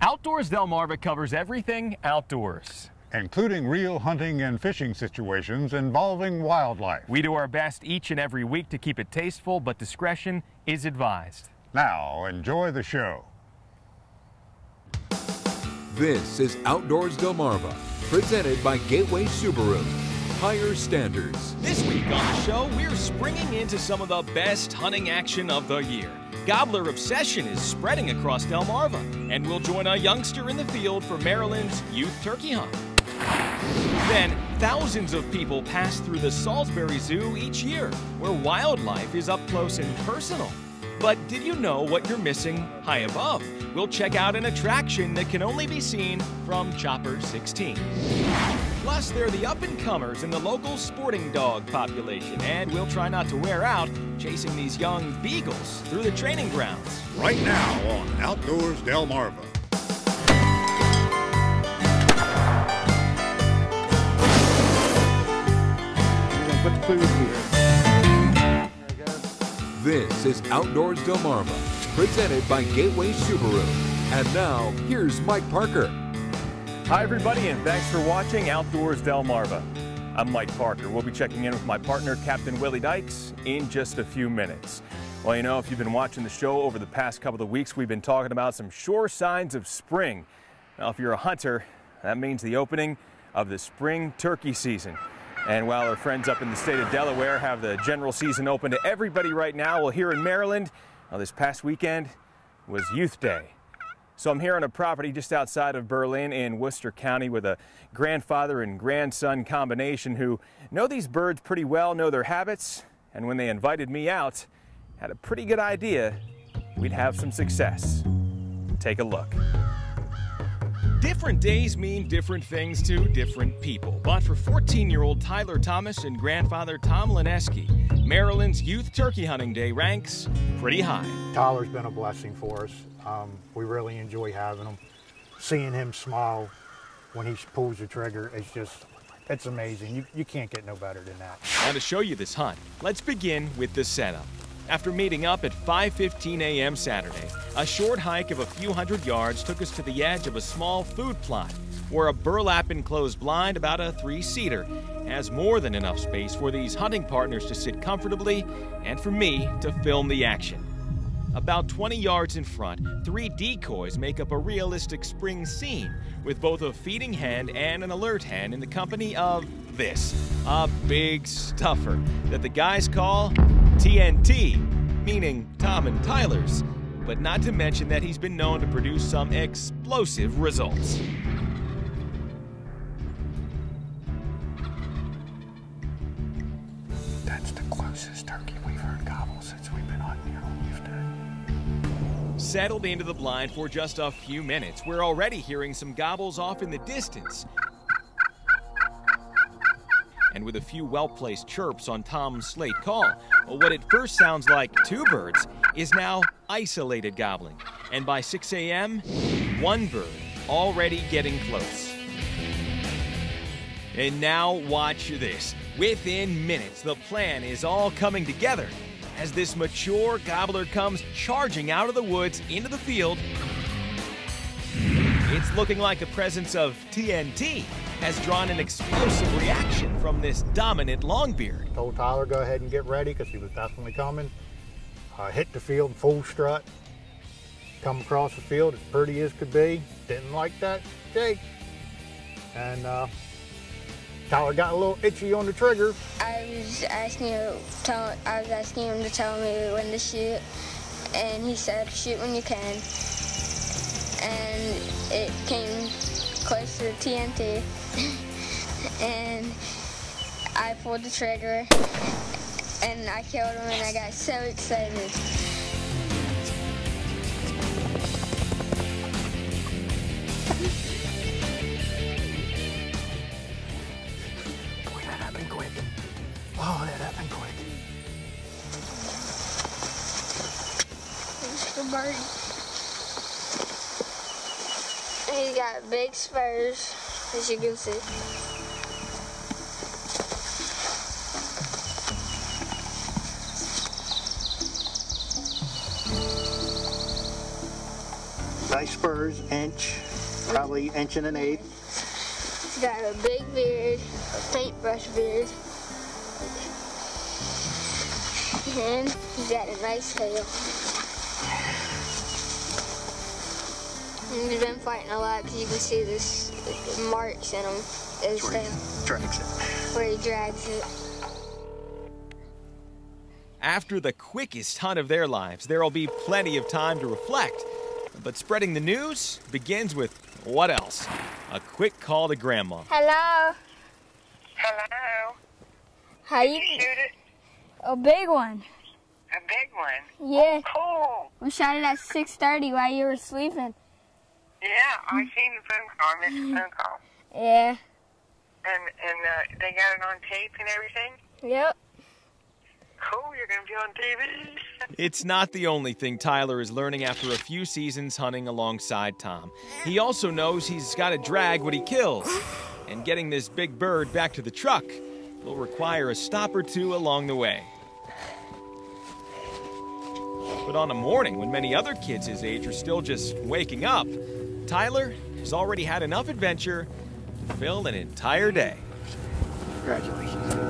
Outdoors Delmarva covers everything outdoors, including real hunting and fishing situations involving wildlife. We do our best each and every week to keep it tasteful, but discretion is advised. Now, enjoy the show. This is Outdoors Delmarva, presented by Gateway Subaru. Higher standards. This week on the show, we're springing into some of the best hunting action of the year. Gobbler obsession is spreading across Delmarva, and we'll join a youngster in the field for Maryland's youth turkey hunt. Then, thousands of people pass through the Salisbury Zoo each year, where wildlife is up close and personal. But did you know what you're missing high above? We'll check out an attraction that can only be seen from Chopper 16. Plus, they're the up-and-comers in the local sporting dog population, and we'll try not to wear out chasing these young beagles through the training grounds. Right now on Outdoors Delmarva. We're gonna put the food here. There we go. This is Outdoors Delmarva, presented by Gateway Subaru. And now, here's Mike Parker. Hi everybody, and thanks for watching Outdoors Delmarva. I'm Mike Parker. We'll be checking in with my partner, Captain Willie Dykes, in just a few minutes. Well, you know, if you've been watching the show over the past couple of weeks, we've been talking about some sure signs of spring. Now, if you're a hunter, that means the opening of the spring turkey season. And while our friends up in the state of Delaware have the general season open to everybody right now, well, here in Maryland, this past weekend was Youth Day. So I'm here on a property just outside of Berlin in Worcester County with a grandfather and grandson combination who know these birds pretty well, know their habits, and when they invited me out, had a pretty good idea we'd have some success. Take a look. Different days mean different things to different people, but for 14-year-old Tyler Thomas and grandfather Tom Lineski, Maryland's Youth Turkey Hunting Day ranks pretty high. Tyler's been a blessing for us. We really enjoy having him. Seeing him smile when he pulls the trigger, it's amazing. You can't get no better than that. Now to show you this hunt, let's begin with the setup. After meeting up at 5:15 a.m. Saturday, a short hike of a few hundred yards took us to the edge of a small food plot, where a burlap enclosed blind, about a 3-seater, has more than enough space for these hunting partners to sit comfortably and for me to film the action. About 20 yards in front, 3 decoys make up a realistic spring scene, with both a feeding hen and an alert hen in the company of this, a big stuffer that the guys call TNT, meaning Tom and Tyler's, but not to mention that he's been known to produce some explosive results. That's the closest turkey we've heard gobble since we've been hunting here on Youth Day. Settled into the blind for just a few minutes, we're already hearing some gobbles off in the distance. And with a few well-placed chirps on Tom's slate call, what at first sounds like 2 birds is now isolated gobbling. And by 6 a.m., 1 bird already getting close. And now watch this. Within minutes, the plan is all coming together as this mature gobbler comes charging out of the woods into the field. It's looking like the presence of TNT has drawn an explosive reaction from this dominant longbeard. Told Tyler go ahead and get ready because he was definitely coming. Hit the field full strut. Come across the field as pretty as could be. Didn't like that shake. And Tyler got a little itchy on the trigger. I was asking him to tell me when to shoot, and he said, shoot when you can. And it came close to the TNT, and I pulled the trigger, and I killed him, and I got so excited. Boy, that happened quick. Oh, that happened quick. He's the birdie. He's got big spurs, as you can see. Nice spurs, inch, probably inch and an eighth. He's got a big beard, a paintbrush beard, and he's got a nice tail. And he's been fighting a lot because you can see this marks in him. His tail. Drags it. Where he drags it. After the quickest hunt of their lives, there will be plenty of time to reflect. But spreading the news begins with what else? A quick call to Grandma. Hello. Hello. How you? Shoot it? A big one. A big one? Yeah. Cool. We shot it at 6:30 while you were sleeping. Yeah, I seen the phone call. I missed the phone call. Yeah. And they got it on tape and everything? Yep. Cool, you're going to be on TV. It's not the only thing Tyler is learning after a few seasons hunting alongside Tom. He also knows he's got to drag what he kills. And getting this big bird back to the truck will require a stop or two along the way. But on a morning when many other kids his age are still just waking up, Tyler has already had enough adventure to fill an entire day. Congratulations.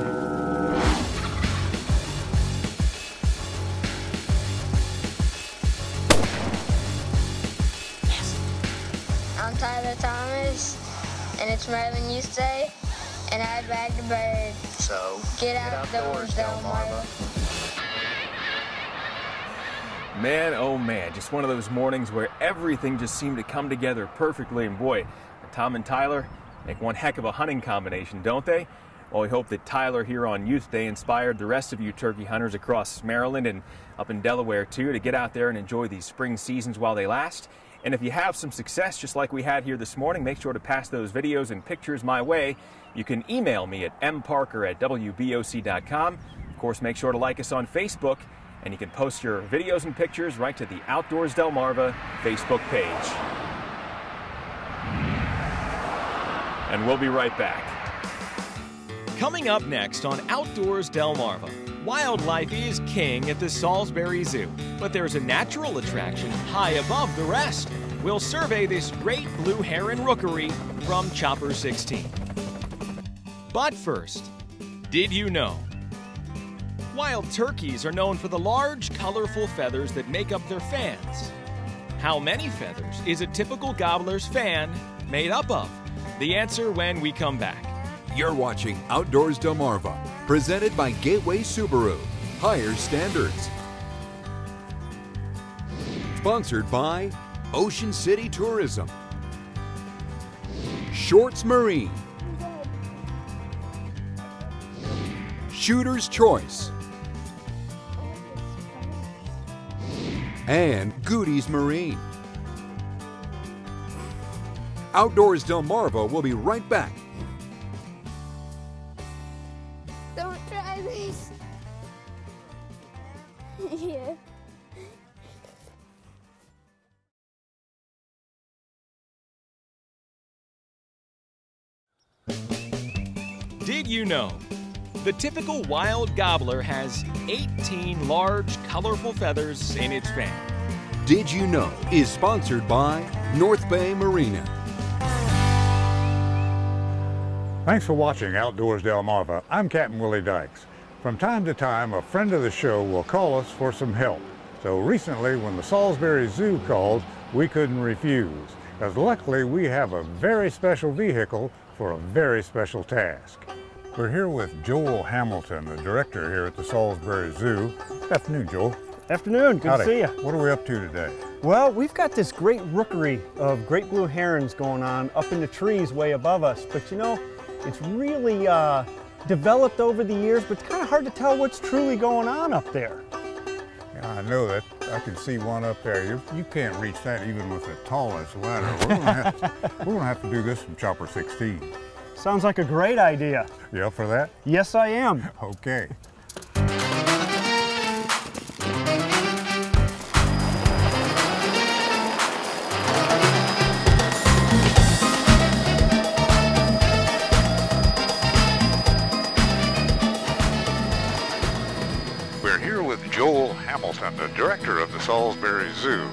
I'm Tyler Thomas, and it's Merlin Youth Day, and I bagged a bird. So, Get outdoors, Delmarva. Man, oh man, just one of those mornings where everything just seemed to come together perfectly. And boy, Tom and Tyler make one heck of a hunting combination, don't they? Well, we hope that Tyler here on Youth Day inspired the rest of you turkey hunters across Maryland and up in Delaware too to get out there and enjoy these spring seasons while they last. And if you have some success, just like we had here this morning, make sure to pass those videos and pictures my way. You can email me at mparker@wboc.com. Of course, make sure to like us on Facebook, and you can post your videos and pictures right to the Outdoors Delmarva Facebook page. And we'll be right back. Coming up next on Outdoors Delmarva, wildlife is king at the Salisbury Zoo, but there's a natural attraction high above the rest. We'll survey this great blue heron rookery from Chopper 16. But first, did you know? Wild turkeys are known for the large, colorful feathers that make up their fans. How many feathers is a typical gobbler's fan made up of? The answer when we come back. You're watching Outdoors Delmarva, presented by Gateway Subaru. Higher standards. Sponsored by Ocean City Tourism, Shorts Marine, Shooter's Choice, and Goody's Marine. Outdoors Delmarva will be right back. Don't try this. Yeah. Did you know? The typical wild gobbler has 18 large, colorful feathers in its fan. Did You Know is sponsored by North Bay Marina. Thanks for watching Outdoors Delmarva. I'm Captain Willie Dykes. From time to time, a friend of the show will call us for some help. So recently, when the Salisbury Zoo called, we couldn't refuse, because luckily we have a very special vehicle for a very special task. We're here with Joel Hamilton, the director here at the Salisbury Zoo. Good afternoon, Joel. Afternoon, good Howdy. to see you. What are we up to today? Well, we've got this great rookery of great blue herons going on up in the trees way above us, but you know, it's really developed over the years, but it's kind of hard to tell what's truly going on up there. Yeah, I know that. I can see one up there. You can't reach that even with the tallest ladder. We're gonna have to do this from Chopper 16. Sounds like a great idea. You up for that? Yes, I am. Okay. We're here with Joel Hamilton, the director of the Salisbury Zoo.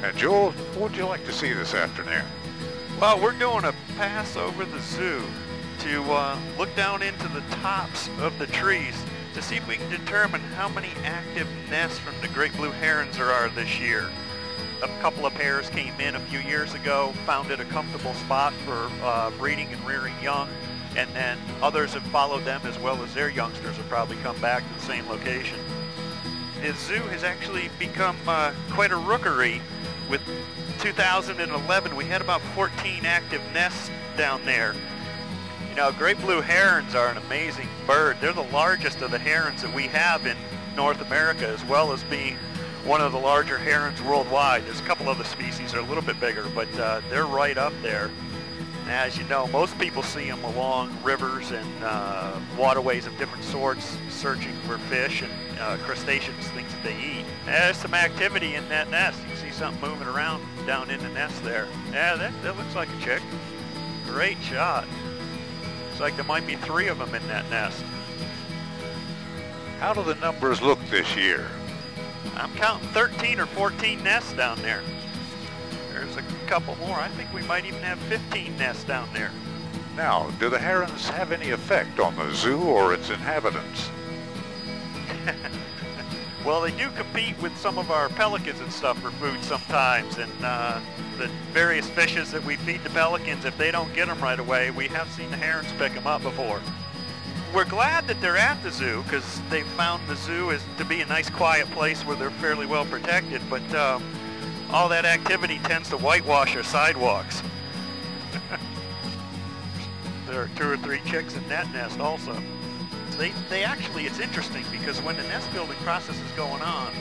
And Joel, what would you like to see this afternoon? Well, we're doing a pass over the zoo to look down into the tops of the trees to see if we can determine how many active nests from the great blue herons there are this year. A couple of pairs came in a few years ago, found it a comfortable spot for breeding and rearing young, and then others have followed them, as well as their youngsters have probably come back to the same location. The zoo has actually become quite a rookery. With 2011, we had about 14 active nests down there. You know, great blue herons are an amazing bird. They're the largest of the herons that we have in North America, as well as being one of the larger herons worldwide. There's a couple other species that are a little bit bigger, but they're right up there. As you know, most people see them along rivers and waterways of different sorts, searching for fish and crustaceans, things that they eat. There's some activity in that nest. You can see something moving around down in the nest there. Yeah, that looks like a chick. Great shot. Looks like there might be 3 of them in that nest. How do the numbers look this year? I'm counting 13 or 14 nests down there. There's a couple more. I think we might even have 15 nests down there. Now, do the herons have any effect on the zoo or its inhabitants? Well, they do compete with some of our pelicans and stuff for food sometimes, and the various fishes that we feed the pelicans, if they don't get them right away, we have seen the herons pick them up before. We're glad that they're at the zoo because they found the zoo is to be a nice quiet place where they're fairly well protected, but all that activity tends to whitewash our sidewalks. There are 2 or 3 chicks in that nest also. They actually, it's interesting because when the nest building process is going on,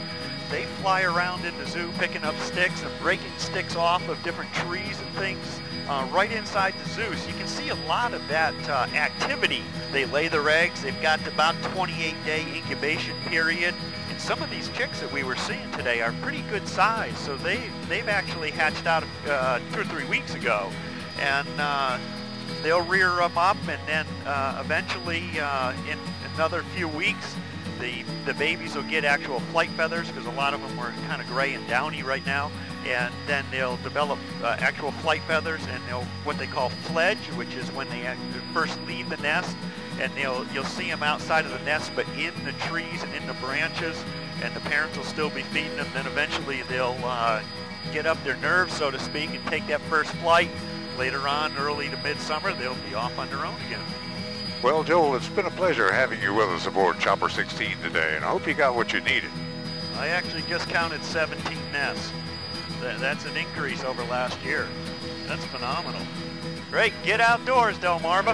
they fly around in the zoo picking up sticks and breaking sticks off of different trees and things right inside the zoo. So you can see a lot of that activity. They lay their eggs. They've got about 28-day incubation period. And some of these chicks that we were seeing today are pretty good size. So they've actually hatched out 2 or 3 weeks ago. And they'll rear them up, and then eventually in another few weeks, the babies will get actual flight feathers because a lot of them are kind of gray and downy right now, and then they'll develop actual flight feathers, and they'll what they call fledge, which is when they first leave the nest, and you'll see them outside of the nest but in the trees and in the branches, and the parents will still be feeding them. Then eventually they'll get up their nerves, so to speak, and take that first flight. Later on, early to midsummer, they'll be off on their own again. Well, Joel, it's been a pleasure having you with us aboard Chopper 16 today, and I hope you got what you needed. I actually just counted 17 nests. That's an increase over last year. That's phenomenal. Great, get outdoors, Delmarva.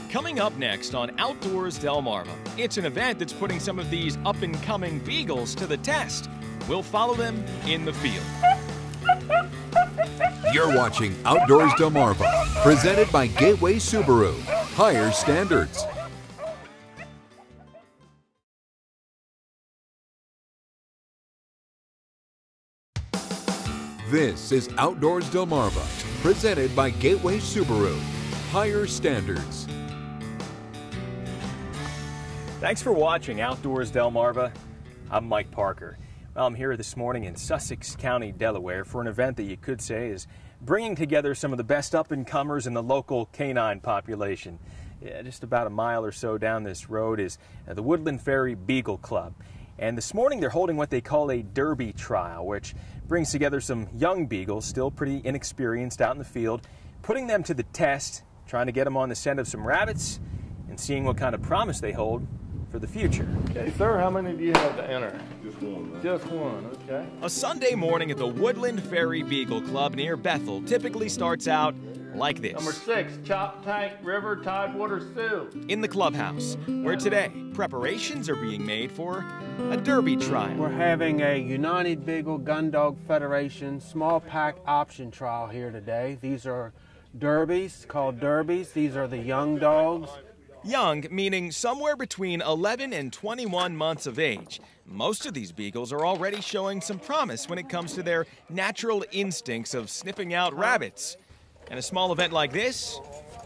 Coming up next on Outdoors Delmarva, it's an event that's putting some of these up-and-coming beagles to the test. We'll follow them in the field. You're watching Outdoors Delmarva, presented by Gateway Subaru. Higher standards. This is Outdoors Delmarva, presented by Gateway Subaru. Higher standards. Thanks for watching Outdoors Delmarva. I'm Mike Parker. Well, I'm here this morning in Sussex County, Delaware, for an event that you could say is bringing together some of the best up-and-comers in the local canine population. Yeah, just about a mile or so down this road is the Woodland Ferry Beagle Club. And this morning they're holding what they call a derby trial, which brings together some young beagles, still pretty inexperienced out in the field, putting them to the test, trying to get them on the scent of some rabbits, and seeing what kind of promise they hold for the future. Okay, sir, how many do you have to enter? Just one, man. Just one, okay. A Sunday morning at the Woodland Ferry Beagle Club near Bethel typically starts out like this. Number 6, Chop Tank River Tidewater Sioux. In the clubhouse, where today preparations are being made for a derby trial. We're having a United Beagle Gun Dog Federation small pack option trial here today. These are derbies, called derbies. These are the young dogs. Young, meaning somewhere between 11 and 21 months of age. Most of these beagles are already showing some promise when it comes to their natural instincts of sniffing out rabbits. And a small event like this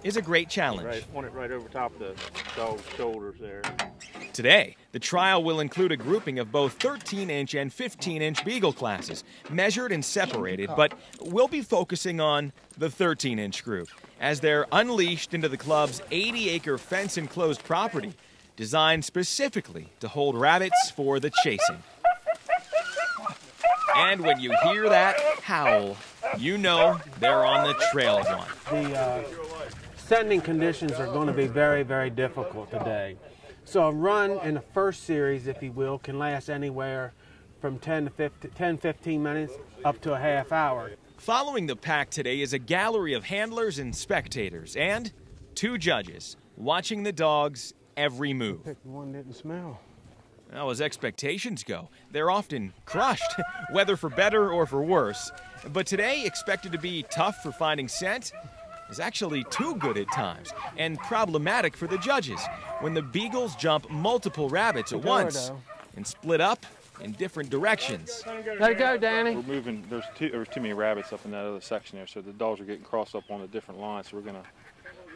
is a great challenge. Want it right over top of the dog's shoulders there. Today, the trial will include a grouping of both 13-inch and 15-inch beagle classes, measured and separated, but we'll be focusing on the 13-inch group, as they're unleashed into the club's 80-acre fence-enclosed property, designed specifically to hold rabbits for the chasing. And when you hear that howl, you know they're on the trail of one. The sending conditions are going to be very, very difficult today. So a run in the first series, if you will, can last anywhere from 10 to 15 minutes up to a half hour. Following the pack today is a gallery of handlers and spectators, and 2 judges watching the dogs' every move. I picked one that didn't smell. Well, as expectations go, they're often crushed, whether for better or for worse. But today, expected to be tough for finding scent, is actually too good at times, and problematic for the judges when the beagles jump multiple rabbits at once and split up in different directions. Let it go, Danny. We're moving, there's too many rabbits up in that other section there, so the dogs are getting crossed up on the different lines, so we're gonna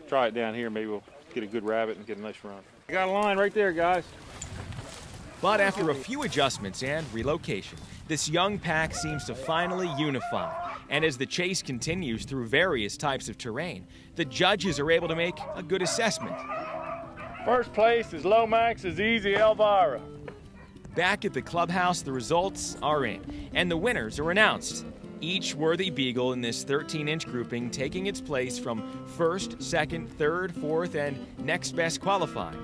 try it down here. Maybe we'll get a good rabbit and get a nice run. I got a line right there, guys. But after a few adjustments and relocation, this young pack seems to finally unify. And as the chase continues through various types of terrain, the judges are able to make a good assessment. First place is Lomax's Easy Elvira. Back at the clubhouse, the results are in, and the winners are announced. Each worthy beagle in this 13-inch grouping taking its place from first, second, third, fourth, and next best qualifying.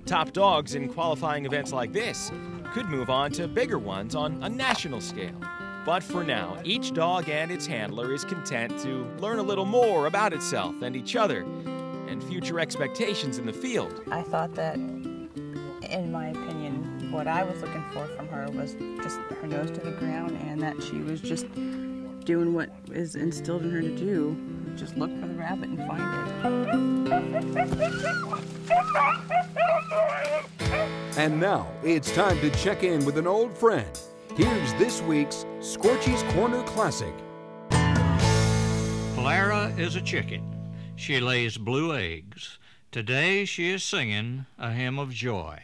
Top dogs in qualifying events like this could move on to bigger ones on a national scale. But for now, each dog and its handler is content to learn a little more about itself and each other and future expectations in the field. I thought that, in my opinion, what I was looking for from her was just her nose to the ground, and that she was just doing what is instilled in her to do. Just look for the rabbit and find it. And now it's time to check in with an old friend. Here's this week's Scorchy's Corner Classic. Clara is a chicken. She lays blue eggs. Today she is singing a hymn of joy.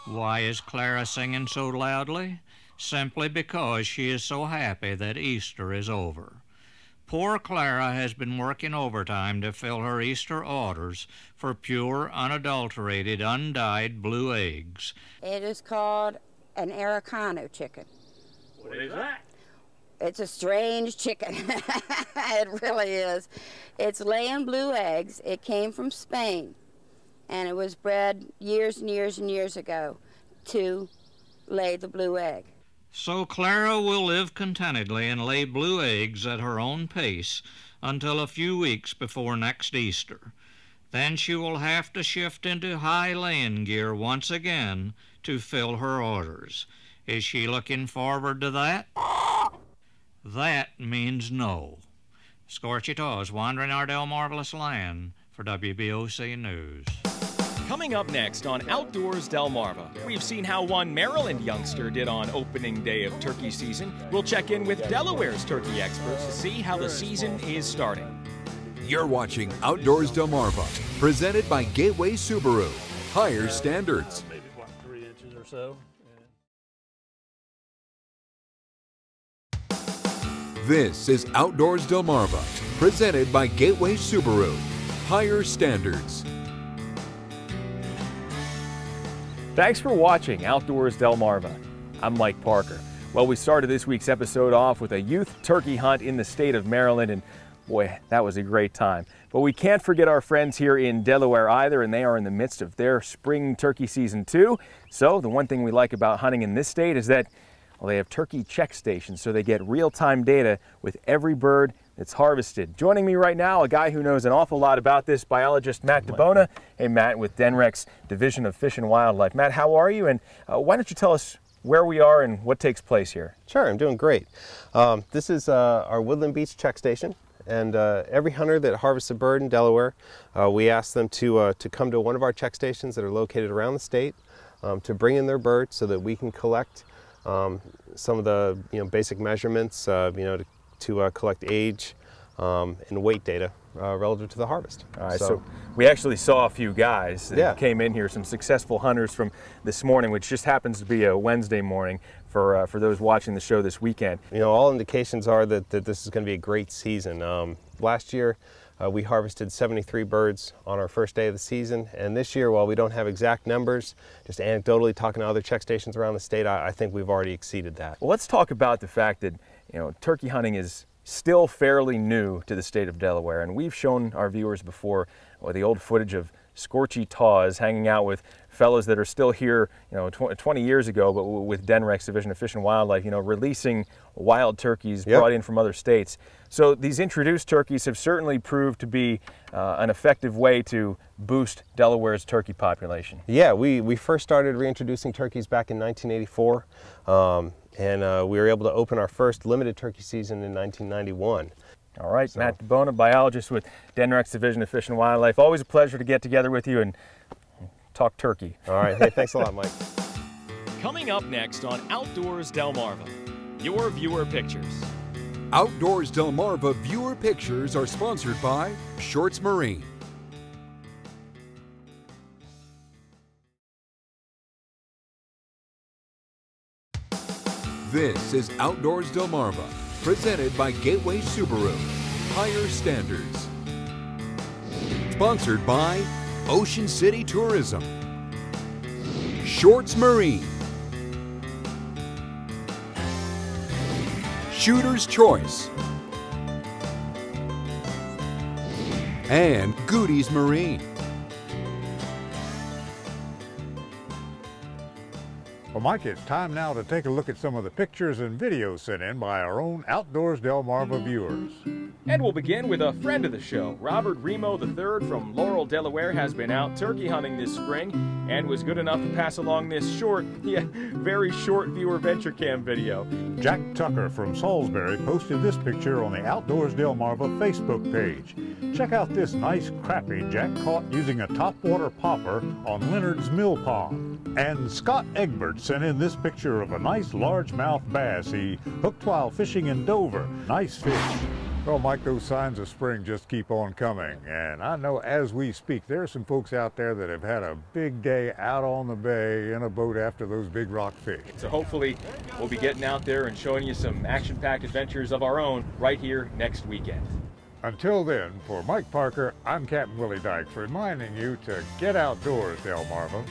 Why is Clara singing so loudly? Simply because she is so happy that Easter is over. Poor Clara has been working overtime to fill her Easter orders for pure, unadulterated, undyed blue eggs. It is called an Americano chicken. What is that? It's a strange chicken. It really is. It's laying blue eggs. It came from Spain, and it was bred years and years and years ago to lay the blue egg. So Clara will live contentedly and lay blue eggs at her own pace until a few weeks before next Easter. Then she will have to shift into high laying gear once again to fill her orders. Is she looking forward to that? That means no. Scorchy Taws, wandering our Delmarvelous land for WBOC News. Coming up next on Outdoors Delmarva, we've seen how one Maryland youngster did on opening day of turkey season. We'll check in with Delaware's turkey experts to see how the season is starting. You're watching Outdoors Delmarva, presented by Gateway Subaru. Higher standards. Maybe what, 3 inches or so. This is Outdoors Delmarva, presented by Gateway Subaru. Higher standards. Thanks for watching Outdoors Delmarva. I'm Mike Parker. Well, we started this week's episode off with a youth turkey hunt in the state of Maryland, and boy, that was a great time. But we can't forget our friends here in Delaware either, and they are in the midst of their spring turkey season too. So the one thing we like about hunting in this state is that, well, they have turkey check stations, so they get real-time data with every bird that's harvested. Joining me right now, a guy who knows an awful lot about this, biologist Matt DeBona. Hey, Matt, with DNREC's Division of Fish and Wildlife. Matt, how are you? And why don't you tell us where we are and what takes place here? Sure, I'm doing great. This is our Woodland Beach check station. And every hunter that harvests a bird in Delaware, we ask them to come to one of our check stations that are located around the state to bring in their bird so that we can collect some of the basic measurements, to to collect age and weight data relative to the harvest. All right, so we actually saw a few guys that came in here, some successful hunters from this morning, which just happens to be a Wednesday morning for those watching the show this weekend. You know, all indications are that this is going to be a great season. Last year, we harvested 73 birds on our first day of the season, and this year, while we don't have exact numbers, just anecdotally talking to other check stations around the state, I think we've already exceeded that. Well, let's talk about the fact that, you know, turkey hunting is still fairly new to the state of Delaware, and we've shown our viewers before the old footage of scorchy taws hanging out with fellows that are still here, you know, 20 years ago, but with DNREC's Division of Fish and Wildlife, you know, releasing wild turkeys brought in from other states. So these introduced turkeys have certainly proved to be an effective way to boost Delaware's turkey population. Yeah, we first started reintroducing turkeys back in 1984, and we were able to open our first limited turkey season in 1991. All right, so. Matt DeBona, biologist with DNREC's Division of Fish and Wildlife. Always a pleasure to get together with you and talk turkey. All right, hey, thanks a lot, Mike. Coming up next on Outdoors Delmarva, your viewer pictures. Outdoors Delmarva viewer pictures are sponsored by Shorts Marine. This is Outdoors Delmarva, presented by Gateway Subaru. Higher standards. Sponsored by Ocean City Tourism. Shorts Marine. Shooter's Choice. And Goody's Marine. Well, Mike, it's time now to take a look at some of the pictures and videos sent in by our own Outdoors Delmarva viewers. And we'll begin with a friend of the show. Robert Remo III from Laurel, Delaware has been out turkey hunting this spring and was good enough to pass along this very short viewer venture cam video. Jack Tucker from Salisbury posted this picture on the Outdoors Delmarva Facebook page. Check out this nice crappie Jack caught using a topwater popper on Leonard's Mill Pond. And Scott Egbert sent in this picture of a nice largemouth bass he hooked while fishing in Dover. Nice fish. Well, Mike, those signs of spring just keep on coming. And I know as we speak, there are some folks out there that have had a big day out on the bay in a boat after those big rock fish. So hopefully we'll be getting out there and showing you some action-packed adventures of our own right here next weekend. Until then, for Mike Parker, I'm Captain Willie Dykes, reminding you to get outdoors, Delmarva.